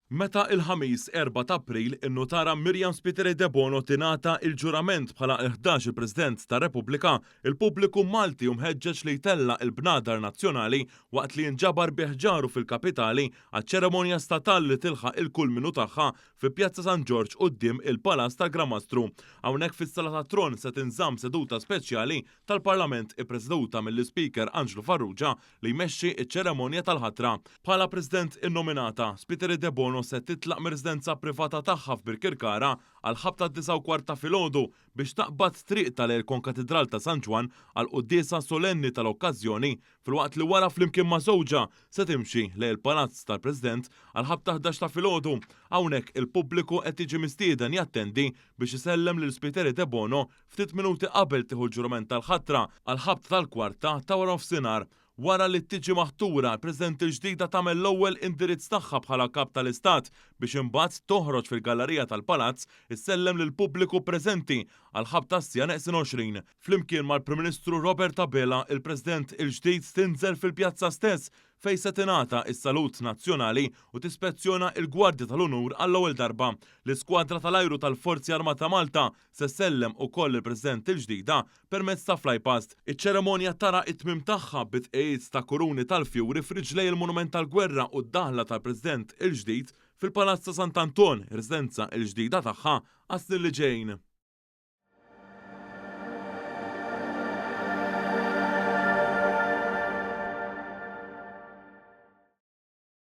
Meta il-ħamis 4 ta' April innutara Miriam Spiteri de Bono tingħata il-ġurament bħala 11 il-President ta' Repubblika, il-pubbliku Malti mħeġġeġ li jtella il-bnadar nazzjonali waqt li jinġabar biħġaru fil-kapitali għaċ-ċeremonja statali li tilħaq il-kull minu tagħha fi Pjazza San Ġorġ quddiem il-Palas tal-Gramastru. Hawnhekk fis-Sala tat Tron se tinżamm seduta speċjali tal-Parlament ippreżeduta mill-Speaker Angelo Farrugia li jmexxi ċ-ċeremonja tal-ħatra. Bħala President innominata, Spiteri de Bono se titlaq mir-residenza privata tagħha f'Birkirkara għal ħabta 9:15 ta' filgħodu biex taqbad triq tal-Erkon Katedral ta' San Ġwan għal quddiesa solenni tal-okkażjoni filwaqt li wara flimkien ma' żewġa se timxi lejn il-Palazz tal-President għal ħabta 11 ta' filgħodu. Hawnhekk il-pubbliku qed jiġi mistieden jattendi biex isellem lil Spiteri de Bono ftit minuti qabel tieħu l-ġurament tal-ħatra għal ħabta tal-kwarta ta' wara nofsinhar. Wara li tiġi maħtura, il-President il-ġdida tagħmel l-ewwel indirizz tagħha bħala kap tal-Istat biex imbagħad toħroġ fil-gallerija tal-Palazz issellem lil pubbliku preżenti għal ħabta s-sija neqsin 20. Flimkien mal-Prim Ministru Robert Abela, il-President il-ġdid tinżel fil-pjazza stess fejn se tingħata s-salut nazzjonali u tispezzjona l-Gwardja tal-Unur għall-ewwel darba. L-Iskwadra tal-Ajru tal-Forzi Armata Malta se sellem ukoll il-President il-ġdida permezz ta' flypast. Iċ-ċeremonja tara it-tmiem tagħha bitqejjiet ta' kuruni tal-fjuri f'riġlej il-Monument tal-Gwerra u d-daħla tal-President il-ġdid fil-Palazz ta' Sant'Anton, residenza il-ġdida tagħha għas-snin li ġejjin.